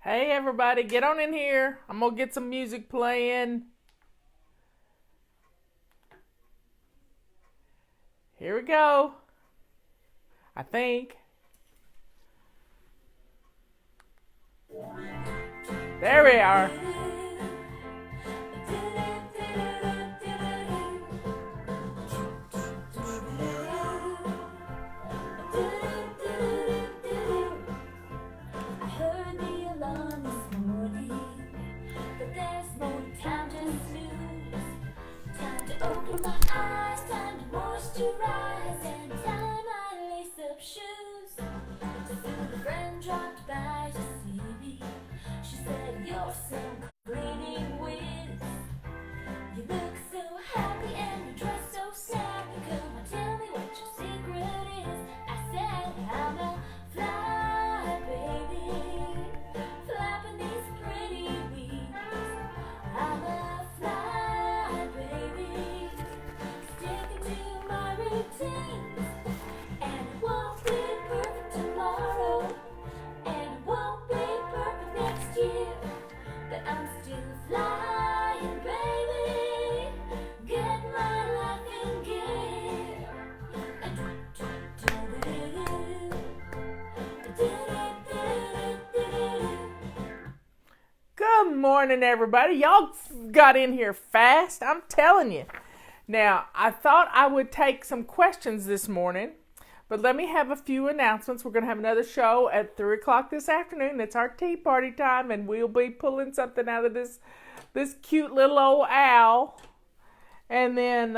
Hey everybody, get on in here. I'm gonna get some music playing. Here we go. I think. There we are. Open my eyes, time to moisturize, and time I lace up shoes. Soon a friend dropped by to see me. She said, "You're some cleaning whiz. You look so happy and you dress so snappy. Come on, tell me what your secret is." I said, "I'm a fly baby, flapping these pretty wings. I'm a fly baby, sticking to my routines. And it won't be perfect tomorrow, and it won't be perfect next year, but I'm still flying, baby. Get my life in gear." Good morning, everybody. Y'all got in here fast, I'm telling you. Now, I thought I would take some questions this morning, but let me have a few announcements. We're going to have another show at 3 o'clock this afternoon. It's our tea party time, and we'll be pulling something out of this cute little old owl. And then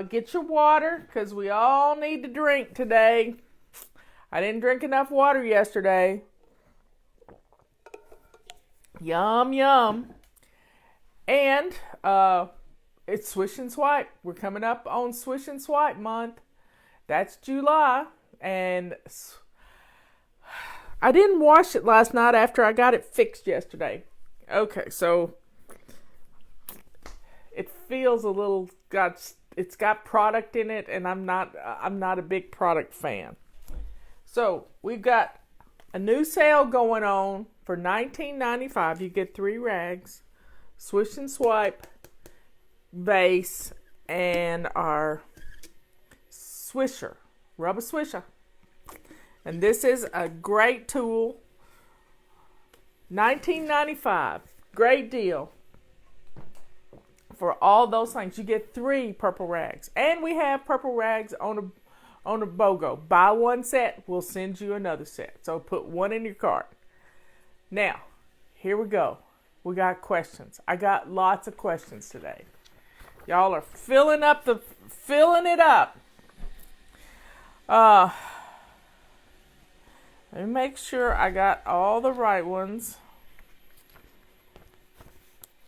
get your water, because we all need to drink today. I didn't drink enough water yesterday. Yum, yum. And it's Swish and Swipe. We're coming up on Swish and Swipe month. That's July. And I didn't wash it last night after I got it fixed yesterday. Okay, so it feels a little it's got product in it, and I'm not a big product fan. So we've got a new sale going on for $19.95. You get 3 rags, Swish and Swipe base, and our swisher, rubber swisher. And this is a great tool. $19.95, great deal for all those things. You get 3 purple rags, and we have purple rags on a BOGO. Buy one set, we'll send you another set. So put one in your cart. Now, here we go. We got questions. I got lots of questions today. Y'all are filling it up. Let me make sure I got all the right ones.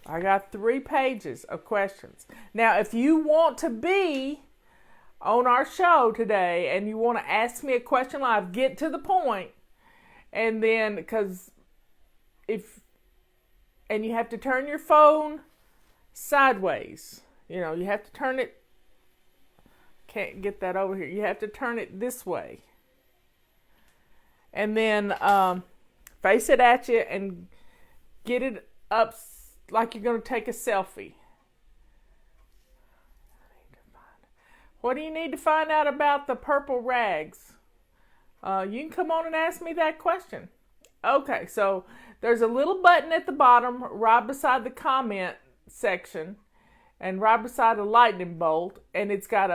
I got 3 pages of questions. Now, if you want to be on our show today and you want to ask me a question live, get to the point. And then, because you have to turn your phone sideways. You know, you have to turn it, can't get that over here. You have to turn it this way. And then face it at you and get it up like you're going to take a selfie. What do you need to find out about the purple rags? You can come on and ask me that question. Okay, so there's a little button at the bottom right beside the comment section and right beside the lightning bolt, and it's got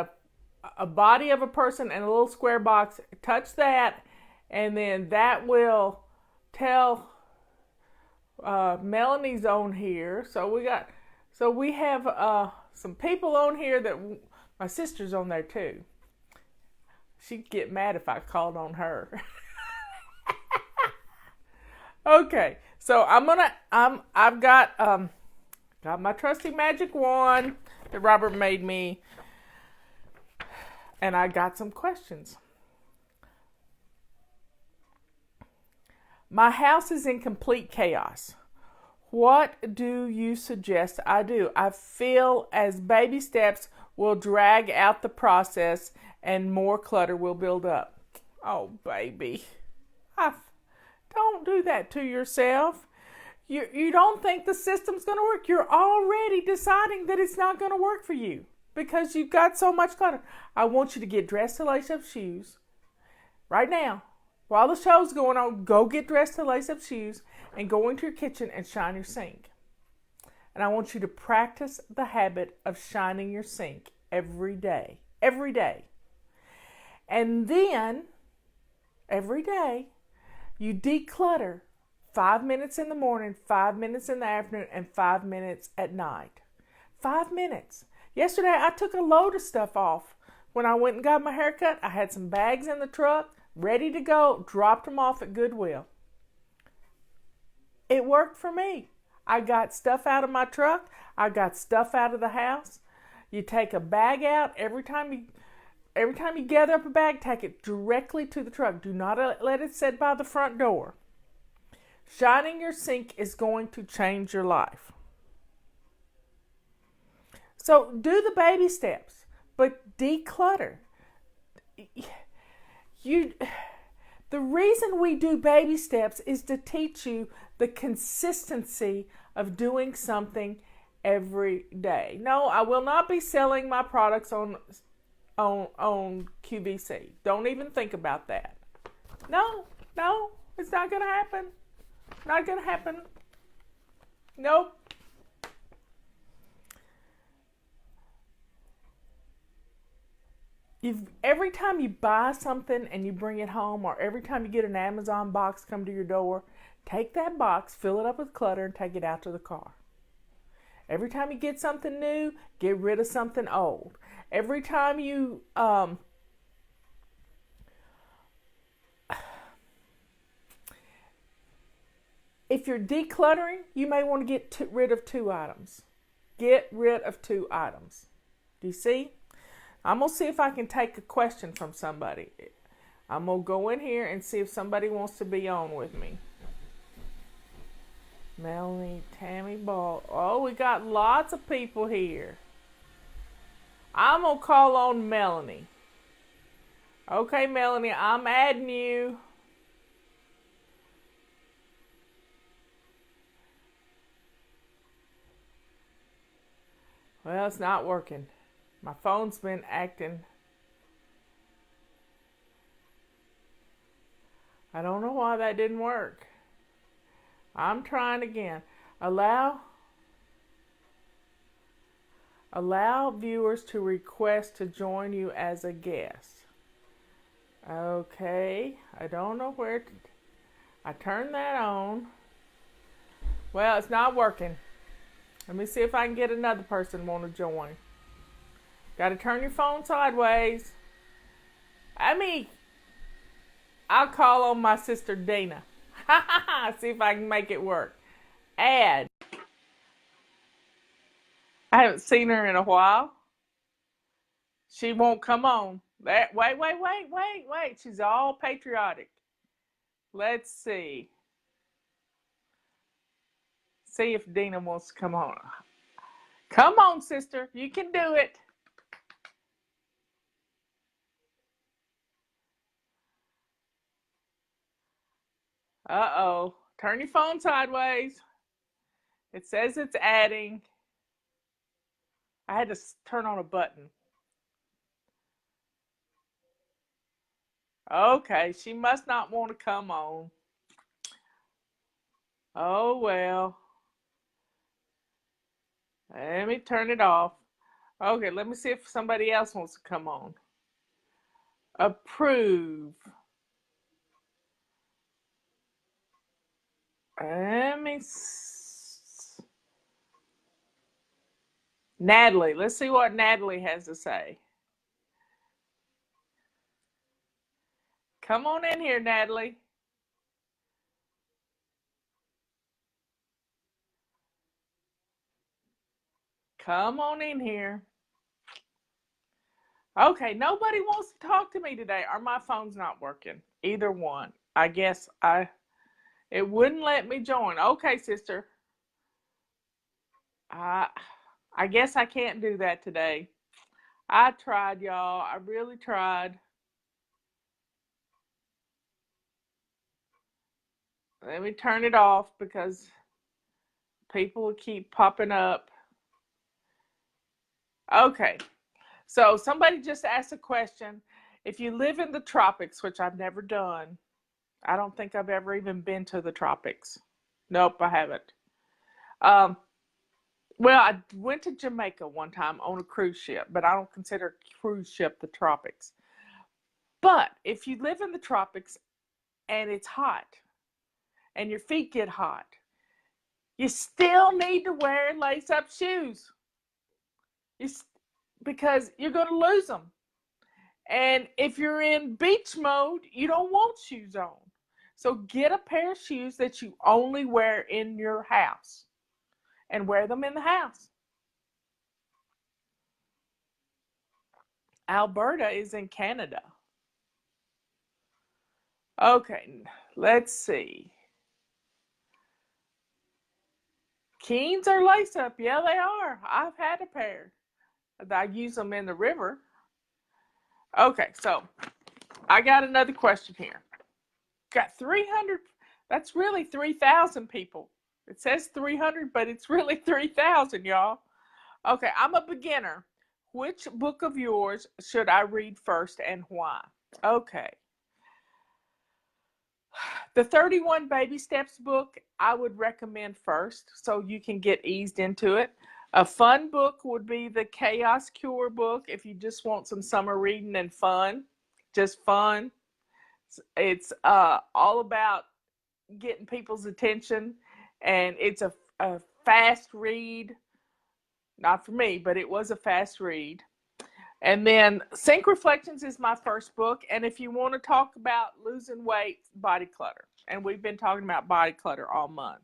a body of a person and a little square box. Touch that, and then that will tell Melanie's on here. So we have some people on here that my sister's on there too. She'd get mad if I called on her. Okay, so I've got my trusty magic wand that Robert made me, and I got some questions. My house is in complete chaos. What do you suggest I do? I feel as baby steps will drag out the process and more clutter will build up. Oh, baby. Don't do that to yourself. You don't think the system's going to work. You're already deciding that it's not going to work for you because you've got so much clutter. I want you to get dressed to lace up shoes right now. While the show's going on, go get dressed to lace up shoes and go into your kitchen and shine your sink. And I want you to practice the habit of shining your sink every day. Every day. And then, every day, you declutter 5 minutes in the morning, 5 minutes in the afternoon, and 5 minutes at night. 5 minutes. Yesterday, I took a load of stuff off. When I went and got my hair cut, I had some bags in the truck, ready to go, dropped them off at Goodwill. It worked for me. I got stuff out of my truck. I got stuff out of the house. You take a bag out every time you gather up a bag, take it directly to the truck. Do not let it sit by the front door. Shining your sink is going to change your life. So do the baby steps, but declutter. The reason we do baby steps is to teach you the consistency of doing something every day. No, I will not be selling my products on QVC. Don't even think about that. No, it's not going to happen. Not going to happen. Nope. Every time you buy something and you bring it home, or every time you get an Amazon box come to your door, take that box, fill it up with clutter, and take it out to the car. Every time you get something new, get rid of something old. Every time you if you're decluttering, you may want to get rid of 2 items. Get rid of 2 items. Do you see? I'm going to see if I can take a question from somebody. I'm going to go in here and see if somebody wants to be on with me. Melanie, Tammy Ball. Oh, we got lots of people here. I'm going to call on Melanie. Okay, Melanie, I'm adding you. Well, it's not working. My phone's been acting. I don't know why that didn't work. I'm trying again. Allow viewers to request to join you as a guest. Okay, I don't know where I turned that on. Well, it's not working. Let me see if I can get another person want to join. Got to turn your phone sideways. I'll call on my sister Dina. See if I can make it work. Add. I haven't seen her in a while. She won't come on. Wait. She's all patriotic. Let's see. See if Dina wants to come on. Come on, sister. You can do it. Uh-oh. Turn your phone sideways. It says it's adding. I had to turn on a button. Okay, she must not want to come on. Oh, well. Let me turn it off. Okay, let me see if somebody else wants to come on. Approve. Natalie. Let's see what Natalie has to say. Come on in here, Natalie. Come on in here. Okay, nobody wants to talk to me today, or my phone's not working. Either one. I guess it wouldn't let me join. Okay, sister. I guess I can't do that today. I tried, y'all. I really tried. Let me turn it off because People keep popping up. Okay, so somebody just asked a question. If you live in the tropics, which I've never done, I don't think I've ever even been to the tropics. Nope, I haven't. Um, well, I went to Jamaica one time on a cruise ship, but I don't consider a cruise ship the tropics. But if you live in the tropics and it's hot and your feet get hot, you still need to wear lace up shoes. You, because you're going to lose them. And if you're in beach mode, you don't want shoes on. So get a pair of shoes that you only wear in your house and wear them in the house. Alberta is in Canada. Okay, let's see. Keens are lace up. Yeah, they are. I've had a pair. I use them in the river. Okay, so I got another question here. Got 300. That's really 3,000 people. It says 300, but it's really 3,000, y'all. Okay, I'm a beginner. Which book of yours should I read first and why? Okay. The 31 Baby Steps book, I would recommend first so you can get eased into it. A fun book would be the Chaos Cure book if you just want some summer reading and fun. Just fun. It's all about getting people's attention, and it's a fast read. Not for me, but it was a fast read. And then Sync Reflections is my first book. And if you want to talk about losing weight, Body Clutter. And we've been talking about body clutter all month.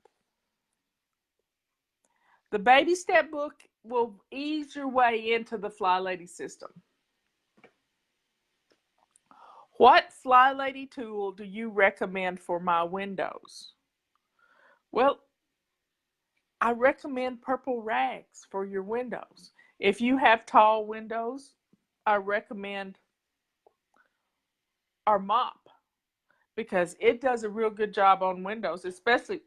The Baby Step book will ease your way into the Fly Lady system. What Fly Lady tool do you recommend for my windows? Well, I recommend purple rags for your windows. If you have tall windows, I recommend our mop because it does a real good job on windows, especially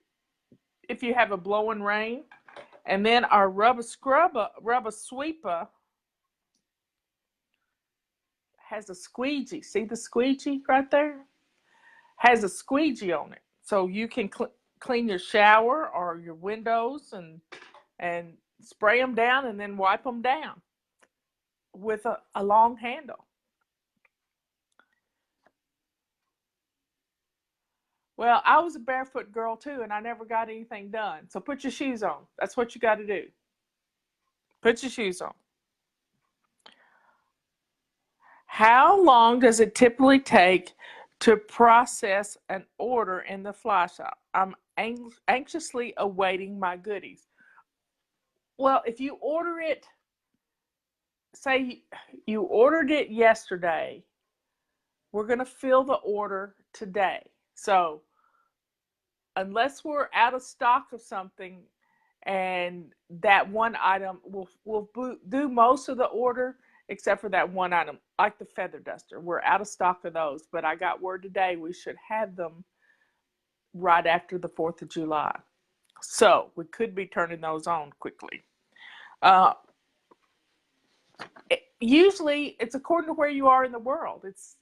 if you have a blowing rain. And then our rubber sweeper has a squeegee. See the squeegee right there? Has a squeegee on it. So you can clean your shower or your windows and spray them down and then wipe them down with a long handle. Well, I was a barefoot girl too, and I never got anything done. So put your shoes on. That's what you got to do. Put your shoes on. How long does it typically take to process an order in the fly shop? I'm anxiously awaiting my goodies. Well, if you order it, say you ordered it yesterday, we're going to fill the order today. So unless we're out of stock of something and that one item, we'll do most of the order except for that one item, like the feather duster. We're out of stock of those, but I got word today we should have them right after the 4th of July. So we could be turning those on quickly. Usually it's according to where you are in the world. It's,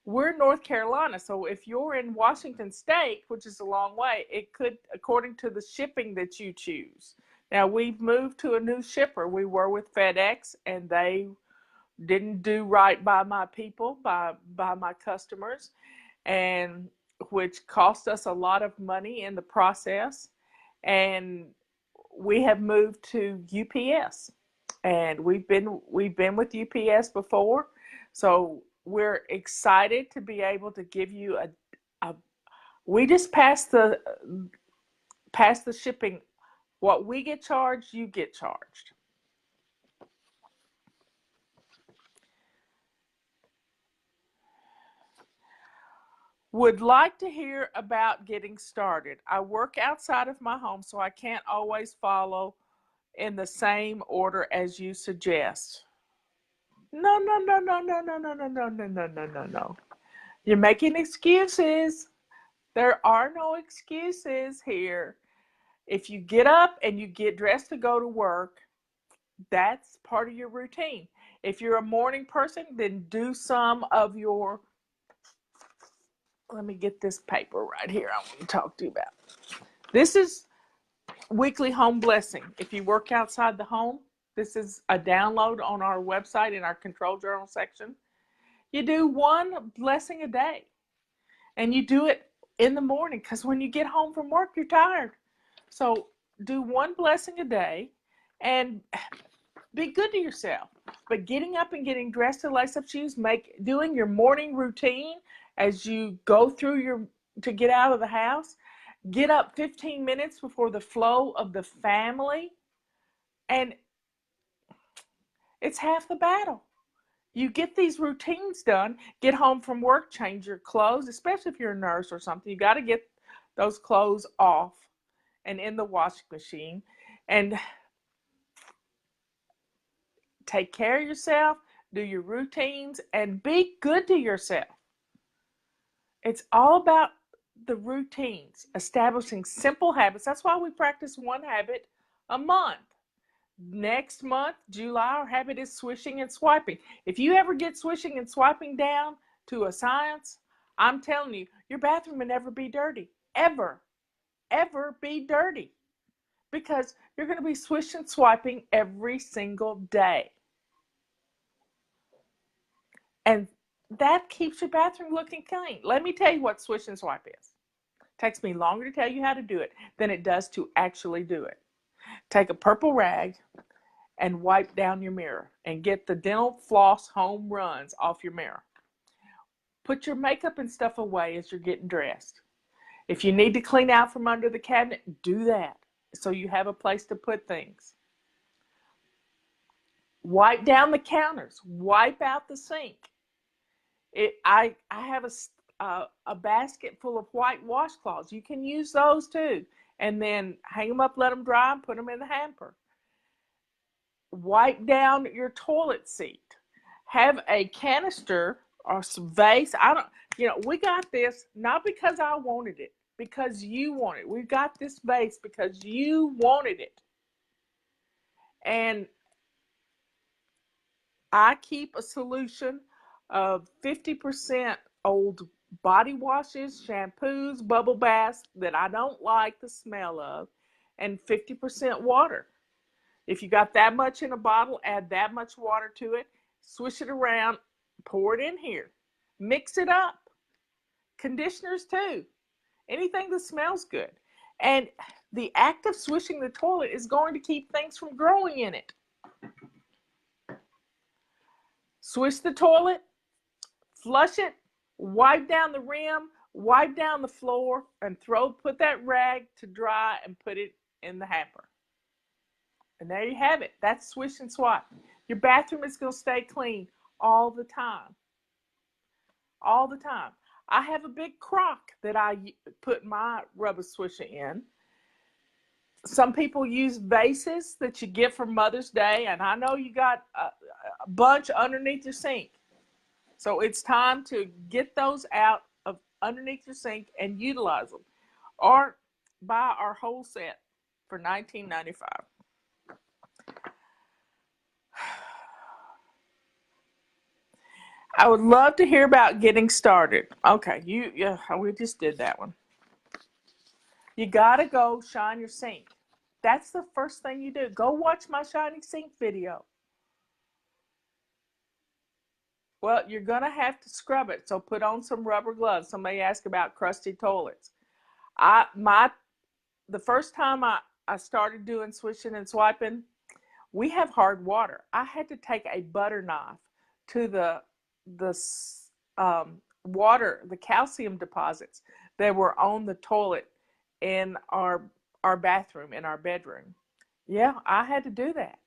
we're in North Carolina, so if you're in Washington State, which is a long way, it could, according to the shipping that you choose. Now, we've moved to a new shipper. We were with FedEx, and they didn't do right by my people, by my customers, and which cost us a lot of money in the process. And we have moved to UPS, and we've been with UPS before, so we're excited to be able to give you a we just passed the shipping. What we get charged, you get charged. Would like to hear about getting started. I work outside of my home, so I can't always follow in the same order as you suggest. No, no, no, no, no, no, no, no, no, no, no, no, no, no. You're making excuses. There are no excuses here. If you get up and you get dressed to go to work, that's part of your routine. If you're a morning person, then do some of your, let me get this paper right here I want to talk to you about. This is weekly home blessing. If you work outside the home, this is a download on our website in our control journal section. You do one blessing a day, and you do it in the morning, because when you get home from work, you're tired. So do one blessing a day and be good to yourself. But getting up and getting dressed to lace up shoes, doing your morning routine as you go through to get out of the house. Get up 15 minutes before the flow of the family, and it's half the battle. You get these routines done, get home from work, change your clothes, especially if you're a nurse or something. You got to get those clothes off and in the washing machine, and take care of yourself, do your routines, and be good to yourself. It's all about the routines, establishing simple habits. That's why we practice one habit a month. Next month, July, our habit is swishing and swiping. If you ever get swishing and swiping down to a science, I'm telling you, your bathroom will never be dirty. Ever, ever be dirty. Because you're going to be swish and swiping every single day. And that keeps your bathroom looking clean. Let me tell you what swish and swipe is. It takes me longer to tell you how to do it than it does to actually do it. Take a purple rag and wipe down your mirror and get the dental floss home runs off your mirror. Put your makeup and stuff away as you're getting dressed. If you need to clean out from under the cabinet, do that so you have a place to put things. Wipe down the counters. Wipe out the sink. I have a basket full of white washcloths. You can use those too. And then hang them up, let them dry, and put them in the hamper. Wipe down your toilet seat. Have a canister or some vase. We got this not because I wanted it, because you wanted it. We got this vase because you wanted it. And I keep a solution of 50% old body washes, shampoos, bubble baths that I don't like the smell of, and 50% water. If you got that much in a bottle, add that much water to it, swish it around, pour it in here. Mix it up. Conditioners too. Anything that smells good. And the act of swishing the toilet is going to keep things from growing in it. Swish the toilet, flush it, wipe down the rim, wipe down the floor, and put that rag to dry and put it in the hamper. And there you have it. That's swish and swipe. Your bathroom is going to stay clean all the time. All the time. I have a big crock that I put my rubber swisher in. Some people use vases that you get for Mother's Day, and I know you got a bunch underneath your sink. So it's time to get those out of underneath your sink and utilize them. Or buy our whole set for $19.95. I would love to hear about getting started. Okay, we just did that one. You gotta go shine your sink. That's the first thing you do. Go watch my shining sink video. Well, you're gonna have to scrub it, so put on some rubber gloves. Somebody asked about crusty toilets. The first time I started doing swishing and swiping, we have hard water. I had to take a butter knife to the water, the calcium deposits that were on the toilet in our bathroom, in our bedroom. Yeah, I had to do that.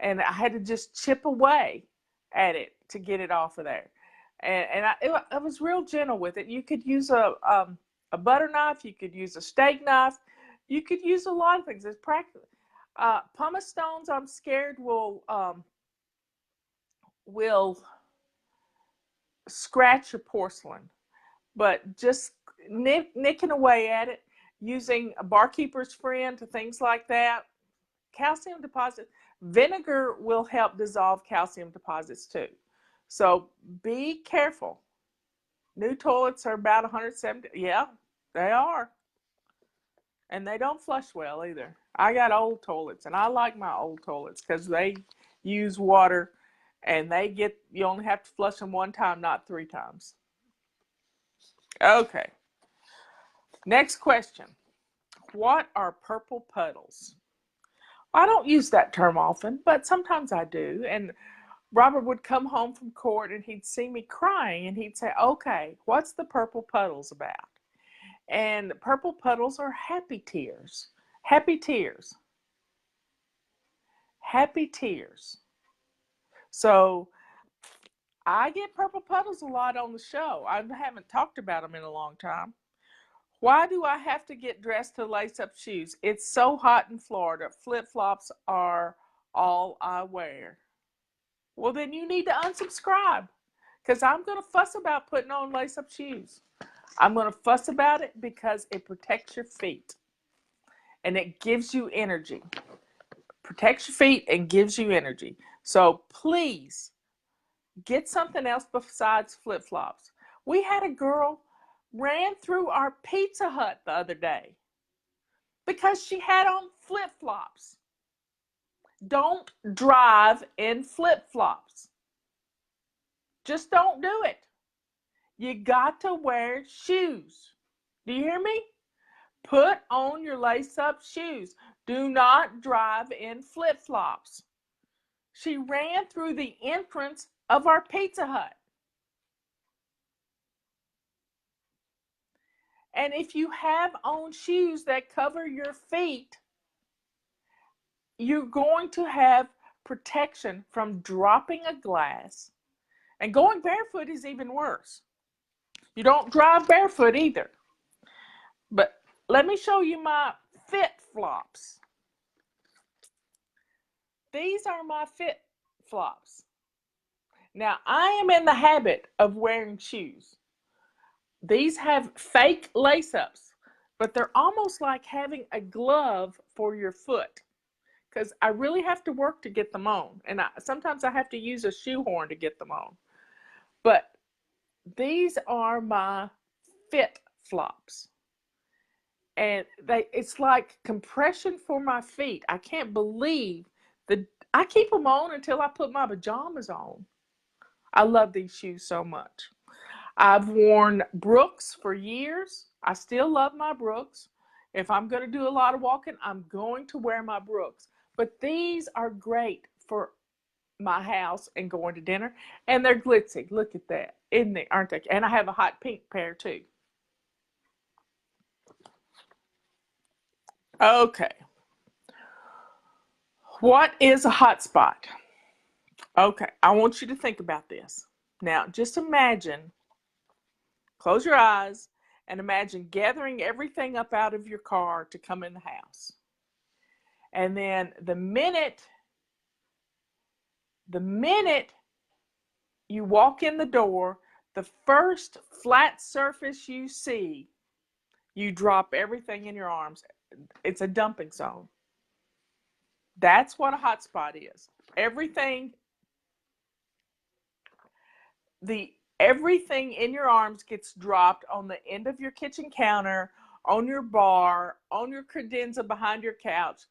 And I had to just chip away at it to get it off of there. And I was real gentle with it. You could use a butter knife. You could use a steak knife. You could use a lot of things. It's practical. Pumice stones, I'm scared, will scratch your porcelain. But just nicking away at it, using a barkeeper's friend to things like that. Calcium deposits, vinegar will help dissolve calcium deposits too. So be careful. New toilets are about 170. Yeah, they are. And they don't flush well either. I got old toilets, and I like my old toilets because they use water, and you only have to flush them one time, not 3 times. Okay. Next question. What are purple puddles? I don't use that term often, but sometimes I do. And Robert would come home from court and he'd see me crying and he'd say, okay, what's the purple puddles about? And purple puddles are happy tears. Happy tears. Happy tears. So I get purple puddles a lot on the show. I haven't talked about them in a long time. Why do I have to get dressed to lace up shoes? It's so hot in Florida. Flip-flops are all I wear. Well, then you need to unsubscribe because I'm going to fuss about putting on lace-up shoes. I'm going to fuss about it because it protects your feet and it gives you energy. Protects your feet and gives you energy. So please get something else besides flip-flops. We had a girl ran through our Pizza Hut the other day because she had on flip-flops. Don't drive in flip-flops. Just don't do it. You got to wear shoes. Do you hear me? Put on your lace-up shoes. Do not drive in flip-flops. She ran through the entrance of our Pizza Hut. And if you have on shoes that cover your feet, you're going to have protection from dropping a glass. And going barefoot is even worse. You don't drive barefoot either. But let me show you my fit flops. These are my fit flops. Now, I am in the habit of wearing shoes. These have fake lace-ups, but they're almost like having a glove for your foot because I really have to work to get them on. And sometimes I have to use a shoehorn to get them on. But these are my fit flops. And it's like compression for my feet. I can't believe I keep them on until I put my pajamas on. I love these shoes so much. I've worn Brooks for years. I still love my Brooks. If I'm going to do a lot of walking, I'm going to wear my Brooks. But these are great for my house and going to dinner. And they're glitzy. Look at that. Isn't they? Aren't they? And I have a hot pink pair too. Okay. What is a hot spot? Okay, I want you to think about this. Now, just imagine, close your eyes, and imagine gathering everything up out of your car to come in the house. And then the minute you walk in the door, the first flat surface you see, you drop everything in your arms. It's a dumping zone. That's what a hot spot is. Everything in your arms gets dropped on the end of your kitchen counter, on your bar, on your credenza behind your couch.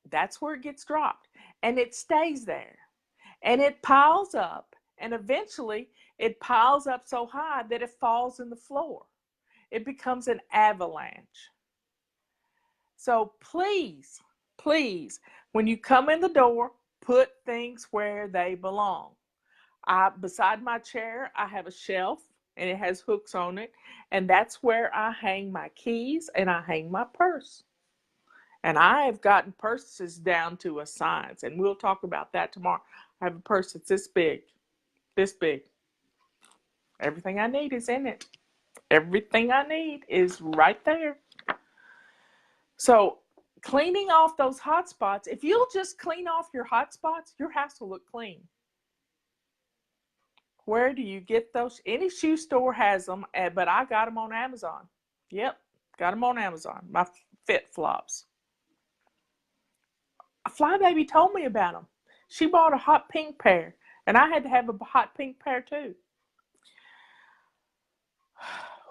That's where it gets dropped. And it stays there. And it piles up. And eventually it piles up so high that it falls in the floor. It becomes an avalanche. So please, when you come in the door, put things where they belong. Beside my chair, I have a shelf and it has hooks on it. And that's where I hang my keys and I hang my purse. And I have gotten purses down to a science. And we'll talk about that tomorrow. I have a purse that's this big. This big. Everything I need is in it. Everything I need is right there. So cleaning off those hot spots, if you'll just clean off your hot spots, your house will look clean. Where do you get those? Any shoe store has them, but I got them on Amazon. Yep, got them on Amazon. My Fit Flops. A Flybaby told me about them. She bought a hot pink pair, and I had to have a hot pink pair too.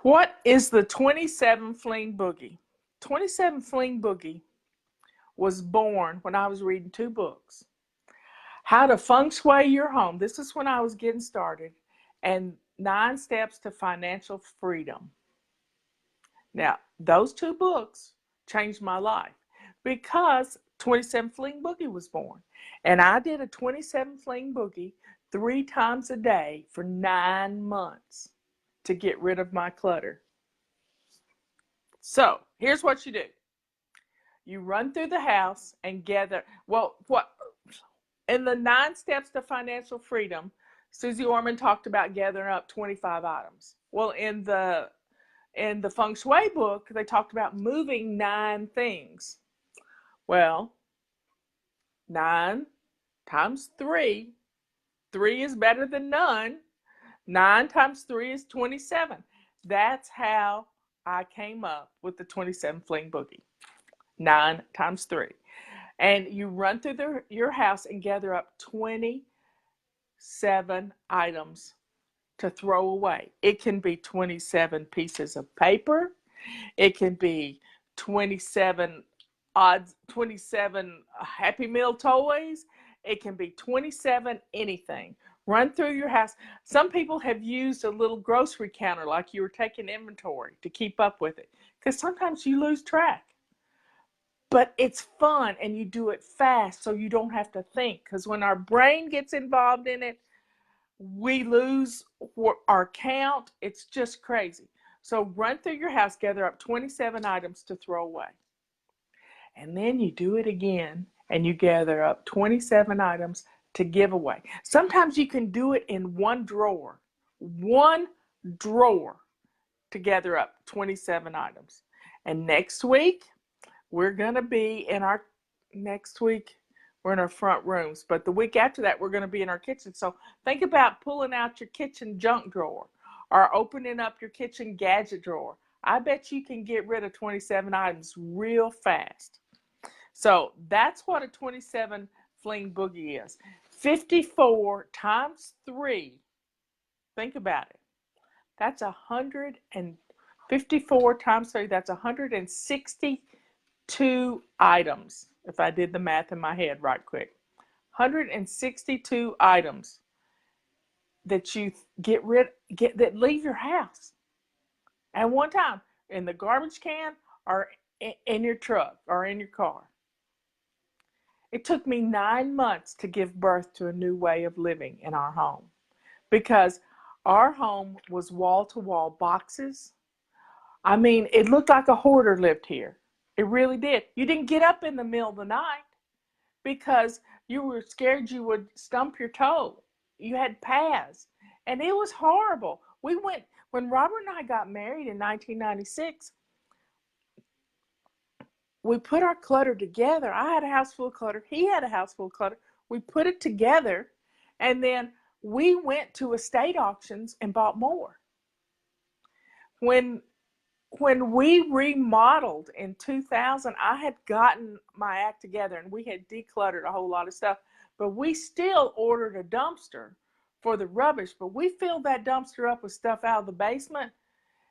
What is the 27 Fling Boogie? 27 Fling Boogie was born when I was reading two books. How to Feng Shui Your Home. This is when I was getting started. And 9 Steps to Financial Freedom. Now, those two books changed my life because 27 Fling Boogie was born. And I did a 27 Fling Boogie 3 times a day for 9 months to get rid of my clutter. So, here's what you do. You run through the house and gather, in the 9 Steps to Financial Freedom, Susie Orman talked about gathering up 25 items. Well, in the Feng Shui book, they talked about moving 9 things. Well, 9 times 3, 3 is better than none. 9 times 3 is 27. That's how I came up with the 27 Fling Boogie. 9 times 3. And you run through your house and gather up 27 items to throw away. It can be 27 pieces of paper. It can be 27 Happy Meal toys. It can be 27 anything. Run through your house. Some people have used a little grocery counter like you were taking inventory to keep up with it, because sometimes you lose track. But it's fun, and you do it fast so you don't have to think, because when our brain gets involved in it, we lose our count. It's just crazy. So run through your house, gather up 27 items to throw away. And then you do it again, and you gather up 27 items to give away. Sometimes you can do it in one drawer to gather up 27 items. And next week, we're going to be in our front rooms. But the week after that, we're going to be in our kitchen. So think about pulling out your kitchen junk drawer or opening up your kitchen gadget drawer. I bet you can get rid of 27 items real fast. So that's what a 27 Fling Boogie is. 54 times 3. Think about it. That's 154 times 3. That's 162 items. If I did the math in my head right quick. 162 items that you that leave your house at one time, in the garbage can or in your truck or in your car. It took me 9 months to give birth to a new way of living in our home, because our home was wall-to-wall boxes. I mean, it looked like a hoarder lived here. It really did. You didn't get up in the middle of the night because you were scared you would stump your toe. You had paths, and it was horrible. When Robert and I got married in 1996, we put our clutter together. I had a house full of clutter. He had a house full of clutter. We put it together, and then we went to estate auctions and bought more. When we remodeled in 2000, I had gotten my act together, and we had decluttered a whole lot of stuff, but we still ordered a dumpster for the rubbish. But we filled that dumpster up with stuff out of the basement,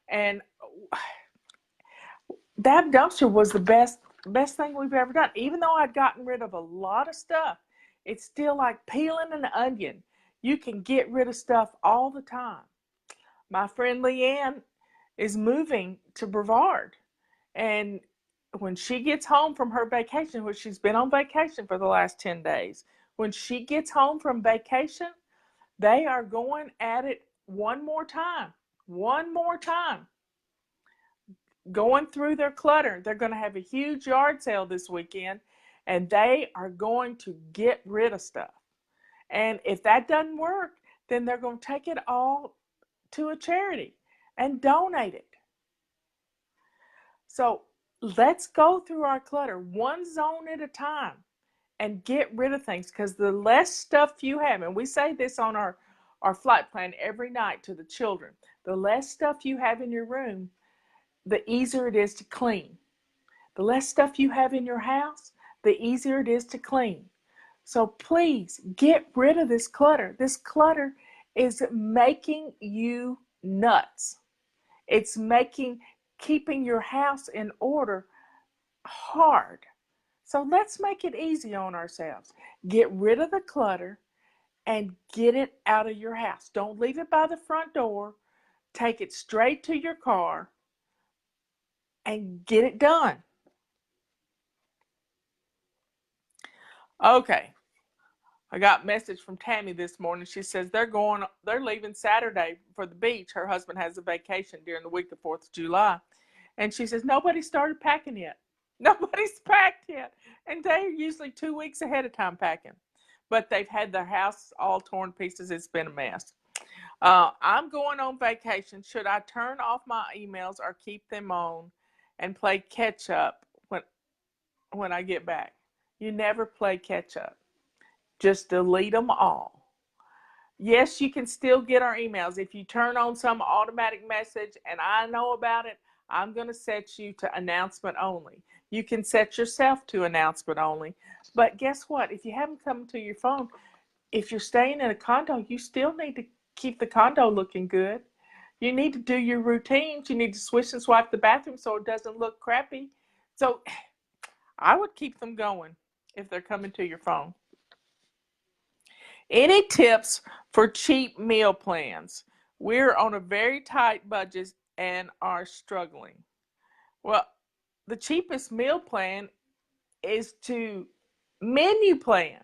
and that dumpster was the best thing we've ever done. Even though I'd gotten rid of a lot of stuff, it's still like peeling an onion. You can get rid of stuff all the time. My friend Leanne is moving to Brevard, and when she gets home from her vacation, which she's been on vacation for the last 10 days, when she gets home from vacation, they are going at it one more time, going through their clutter. They're going to have a huge yard sale this weekend, and they are going to get rid of stuff. And if that doesn't work, then they're going to take it all to a charity and donate it. So let's go through our clutter one zone at a time and get rid of things, because the less stuff you have, and we say this on our our flight plan every night to the children. The less stuff you have in your room, the easier it is to clean. The less stuff you have in your house, the easier it is to clean. So please get rid of this clutter. This clutter is making you nuts. It's making keeping your house in order hard. So let's make it easy on ourselves. Get rid of the clutter and get it out of your house. Don't leave it by the front door. Take it straight to your car and get it done. Okay. I got a message from Tammy this morning. She says they're leaving Saturday for the beach. Her husband has a vacation during the week of 4th of July. And she says, nobody started packing yet. Nobody's packed yet. And they're usually 2 weeks ahead of time packing. But they've had their house all torn to pieces. It's been a mess. I'm going on vacation. Should I turn off my emails or keep them on and play catch up when I get back? You never play catch up. Just delete them all. Yes, you can still get our emails. If you turn on some automatic message and I know about it, I'm going to set you to announcement only. You can set yourself to announcement only. But guess what? If you haven't come to your phone, if you're staying in a condo, you still need to keep the condo looking good. You need to do your routines. You need to swish and swipe the bathroom so it doesn't look crappy. So I would keep them going if they're coming to your phone. Any tips for cheap meal plans? We're on a very tight budget and are struggling. Well, the cheapest meal plan is to menu plan.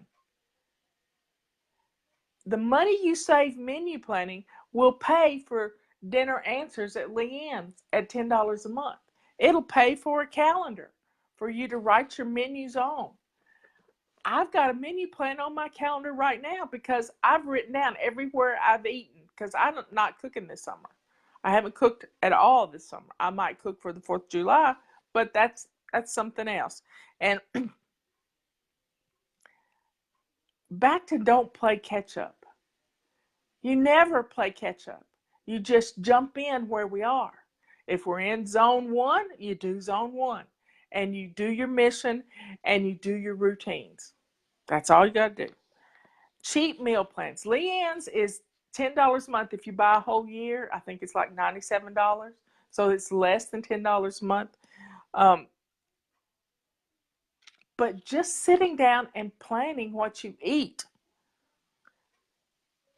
The money you save menu planning will pay for dinner answers at Leanne's at $10 a month. It'll pay for a calendar for you to write your menus on. I've got a menu plan on my calendar right now because I've written down everywhere I've eaten because I'm not cooking this summer. I haven't cooked at all this summer. I might cook for the 4th of July, but that's something else. And back to don't play catch up. You never play catch up. You just jump in where we are. If we're in zone 1, you do zone 1. And you do your mission and you do your routines. That's all you got to do. Cheap meal plans. Leanne's is $10 a month if you buy a whole year. I think it's like $97. So it's less than $10 a month. But just sitting down and planning what you eat.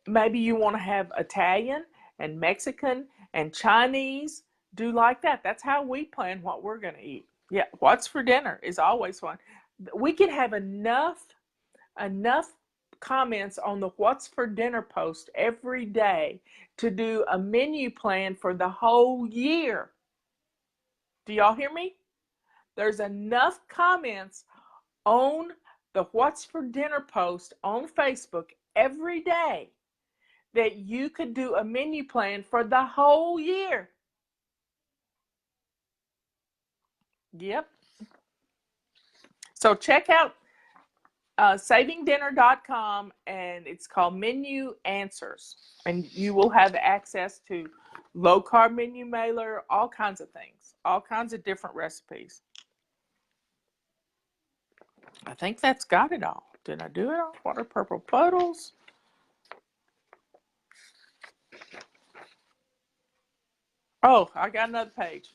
Maybe you want to have Italian and Mexican and Chinese. Do like that. That's how we plan what we're going to eat. Yeah, what's for dinner is always fun. We can have enough comments on the what's for dinner post every day to do a menu plan for the whole year. Do y'all hear me? There's enough comments on the what's for dinner post on Facebook every day that you could do a menu plan for the whole year. Yep. So check out savingdinner.com and it's called Menu Answers. And you will have access to low carb menu mailer, all kinds of things, all kinds of different recipes. I think that's got it all. Did I do it all? Water purple puddles. Oh, I got another page.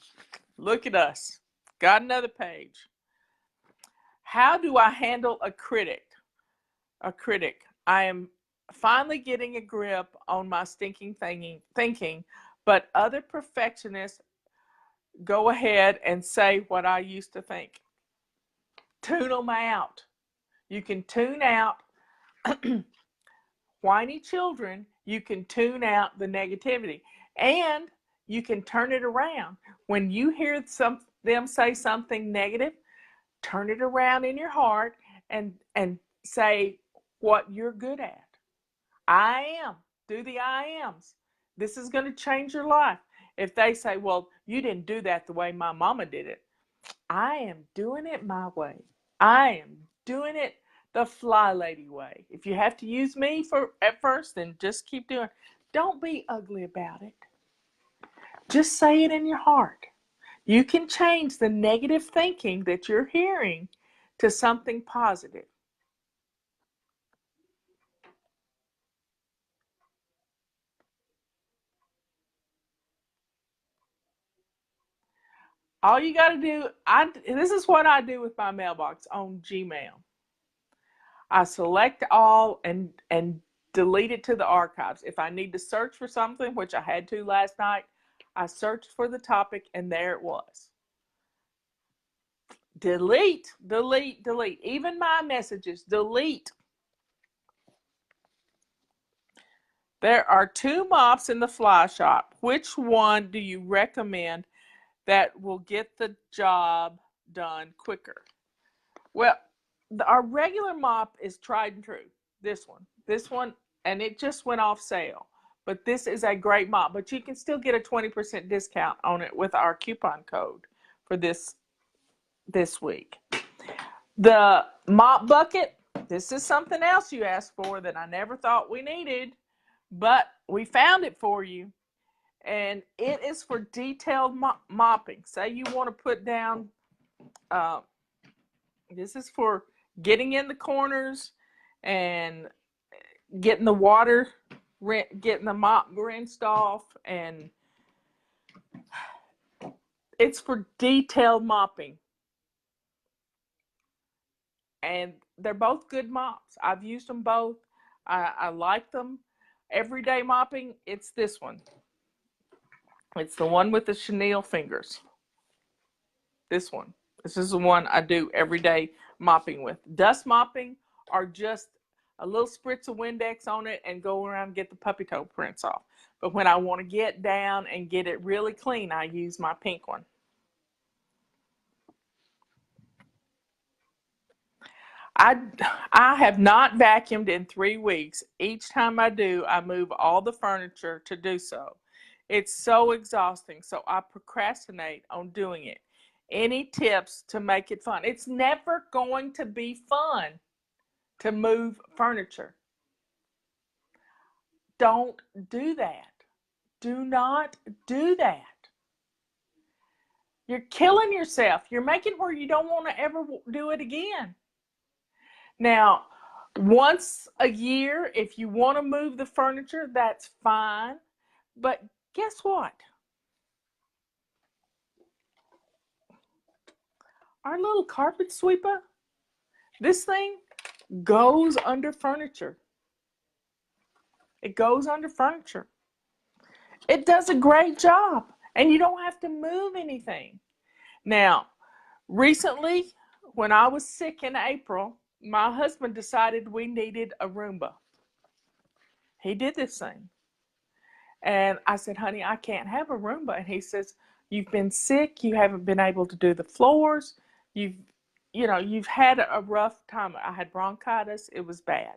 Look at us. Got another page. How do I handle a critic? I am finally getting a grip on my stinking thinking, but other perfectionists go ahead and say what I used to think. Tune them out. You can tune out whiny children. You can tune out the negativity. And you can turn it around. When you hear them say something negative, turn it around in your heart and say what you're good at. I am. Do the I ams. This is going to change your life. If they say, well, you didn't do that the way my mama did it. I am doing it my way. I am doing it the Fly Lady way. If you have to use me at first, then just keep doing it. Don't be ugly about it. Just say it in your heart. You can change the negative thinking that you're hearing to something positive. All you got to do, this is what I do with my mailbox on Gmail. I select all and delete it to the archives. If I need to search for something, which I had to last night, I searched for the topic and there it was. Delete, delete, delete. Even my messages, delete. There are 2 mops in the fly shop. Which one do you recommend that will get the job done quicker? Well, our regular mop is tried and true. This one, and it just went off sale. But this is a great mop. But you can still get a 20% discount on it with our coupon code for this week. The mop bucket, this is something else you asked for that I never thought we needed, but we found it for you. And it is for detailed mopping. Say you want to put down, this is for getting in the corners and getting the water, getting the mop rinsed off, and it's for detailed mopping. And they're both good mops. I've used them both. I like them. Everyday mopping, it's this one. It's the one with the chenille fingers. This one. This is the one I do everyday mopping with. Dust mopping are just a little spritz of Windex on it and go around and get the puppy toe prints off. But when I want to get down and get it really clean, I use my pink one. I have not vacuumed in 3 weeks. Each time I do, I move all the furniture to do so. It's so exhausting, so I procrastinate on doing it. Any tips to make it fun? It's never going to be fun to move furniture. Don't do that. Do not do that. You're killing yourself. You're making it where you don't want to ever do it again. Now, once a year, if you want to move the furniture, that's fine. But guess what? Our little carpet sweeper, this thing goes under furniture. It goes under furniture. It does a great job, and you don't have to move anything. Now, recently, when I was sick in April, my husband decided we needed a Roomba. He did this thing. And I said, honey, I can't have a Roomba. And he says, you've been sick. You haven't been able to do the floors. You've had a rough time. I had bronchitis. It was bad.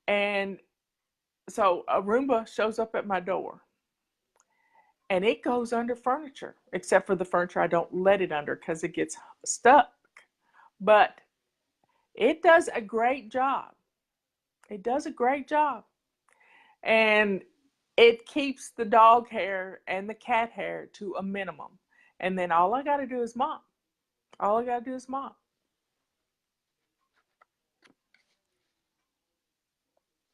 And so a Roomba shows up at my door. And it goes under furniture, except for the furniture I don't let it under because it gets stuck. But it does a great job. It does a great job. And it keeps the dog hair and the cat hair to a minimum. And then all I got to do is mop. All I got to do is mop.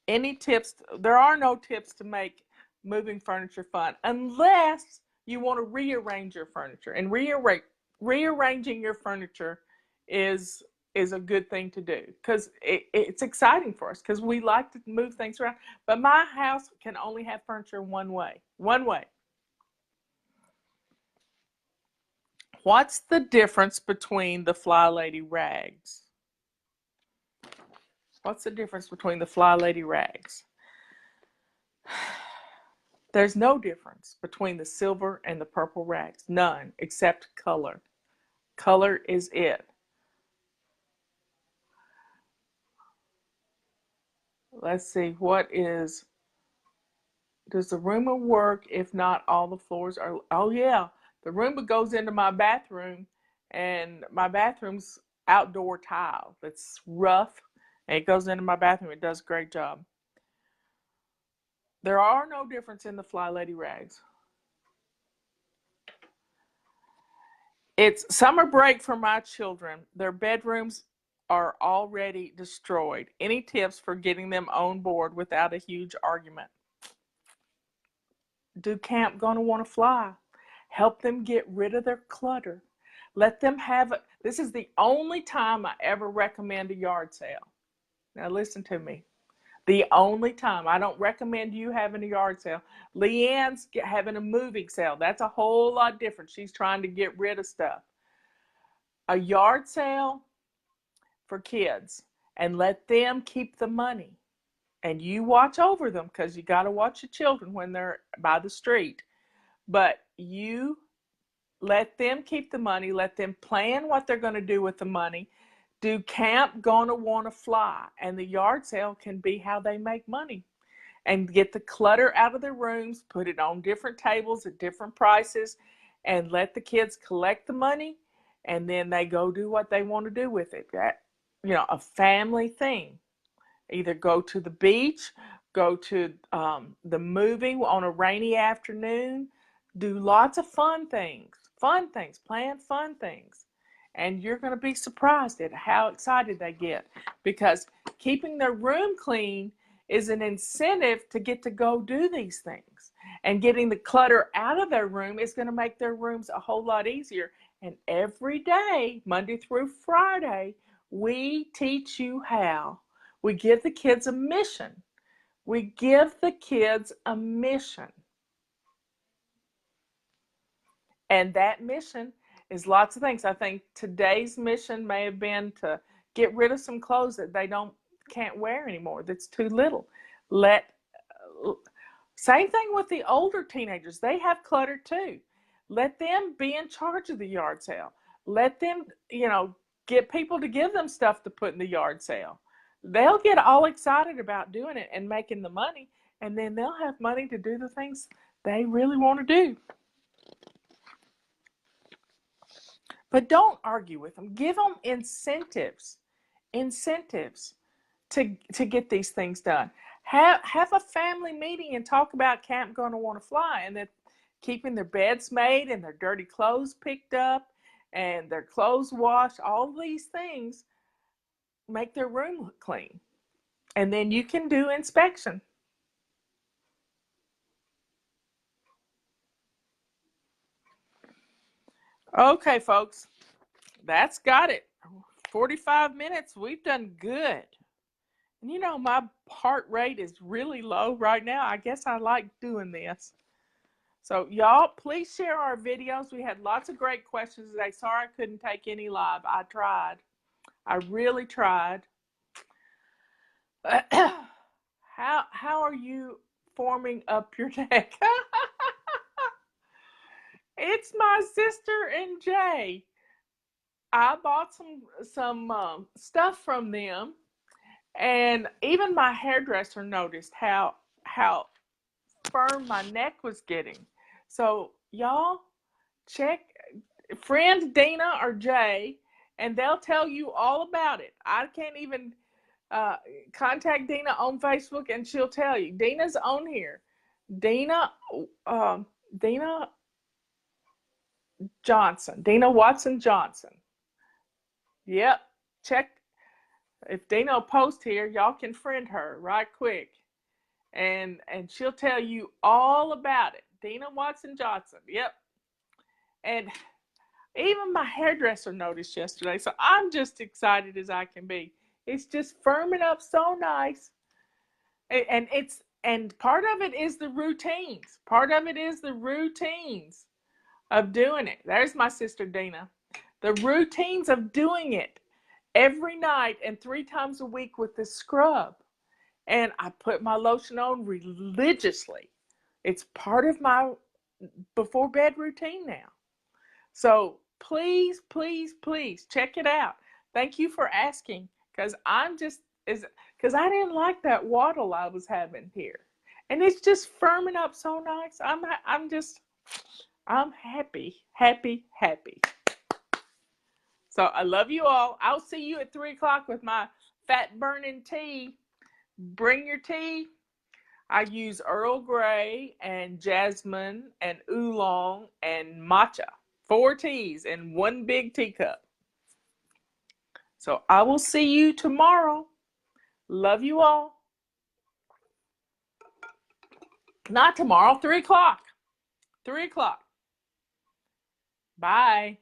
Any tips? There are no tips to make moving furniture fun unless you want to rearrange your furniture. And rearranging your furniture is a good thing to do because it's exciting for us because we like to move things around. But my house can only have furniture one way. One way. What's the difference between the Fly Lady rags? What's the difference between the Fly Lady rags? There's no difference between the silver and the purple rags. None, except color. Color is it. Let's see, does the Roomba work if not all the floors are, oh yeah, the Roomba goes into my bathroom and my bathroom's outdoor tile that's rough, and it goes into my bathroom. It does a great job. There are no difference in the Fly Lady rags. It's summer break for my children. Their bedrooms are already destroyed. Any tips for getting them on board without a huge argument? Do Camp Gonna Wanna Fly. Help them get rid of their clutter. Let them have it. This is the only time I ever recommend a yard sale. Now listen to me. The only time. I don't recommend you having a yard sale. Leanne's having a moving sale. That's a whole lot different. She's trying to get rid of stuff. A yard sale for kids, and let them keep the money. And you watch over them, because you got to watch your children when they're by the street. But you let them keep the money. Let them plan what they're going to do with the money. Do Camp Gonna Wanna Fly, and the yard sale can be how they make money. And get the clutter out of their rooms, put it on different tables at different prices, and let the kids collect the money, and then they go do what they want to do with it. That, a family thing. Either go to the beach, go to the movie on a rainy afternoon, do lots of fun things, plan fun things. And you're going to be surprised at how excited they get, because keeping their room clean is an incentive to get to go do these things. And getting the clutter out of their room is going to make their rooms a whole lot easier. And every day, Monday through Friday, we teach you how. We give the kids a mission. We give the kids a mission. And that mission is lots of things. I think today's mission may have been to get rid of some clothes that they can't wear anymore, that's too little. Same thing with the older teenagers. They have clutter too. Let them be in charge of the yard sale. Let them, get people to give them stuff to put in the yard sale. They'll get all excited about doing it and making the money, and then they'll have money to do the things they really want to do. But don't argue with them. Give them incentives to get these things done. Have a family meeting and talk about Camp Gonna Wanna Fly, and that keeping their beds made and their dirty clothes picked up and their clothes washed. All these things make their room look clean. And then you can do inspection. Okay, folks, that's got it. 45 minutes, we've done good. And my heart rate is really low right now. I guess I like doing this. So y'all, please share our videos. We had lots of great questions today. Sorry I couldn't take any live. I tried. I really tried. How are you forming up your deck? It's my sister and Jay. I bought some stuff from them, and even my hairdresser noticed how firm my neck was getting. So y'all, check friend Dina or Jay, and they'll tell you all about it. I can't even contact Dina on Facebook, and she'll tell you. Dina's on here. Dina Johnson. Dina Watson Johnson. Yep. Check. If Dina will post here, y'all can friend her right quick. And she'll tell you all about it. Dina Watson Johnson. Yep. And even my hairdresser noticed yesterday. So I'm just excited as I can be. It's just firming up so nice. And part of it is the routines. Part of it is the routines of doing it. There's my sister Dina. The routines of doing it every night and 3 times a week with the scrub. And I put my lotion on religiously. It's part of my before bed routine now. So please, please, please check it out. Thank you for asking, because I didn't like that waddle I was having here. And it's just firming up so nice. I'm happy, happy, happy. So I love you all. I'll see you at 3 o'clock with my fat burning tea. Bring your tea. I use Earl Grey and jasmine and oolong and matcha. 4 teas in one big teacup. So I will see you tomorrow. Love you all. Not tomorrow, 3 o'clock. 3 o'clock. Bye.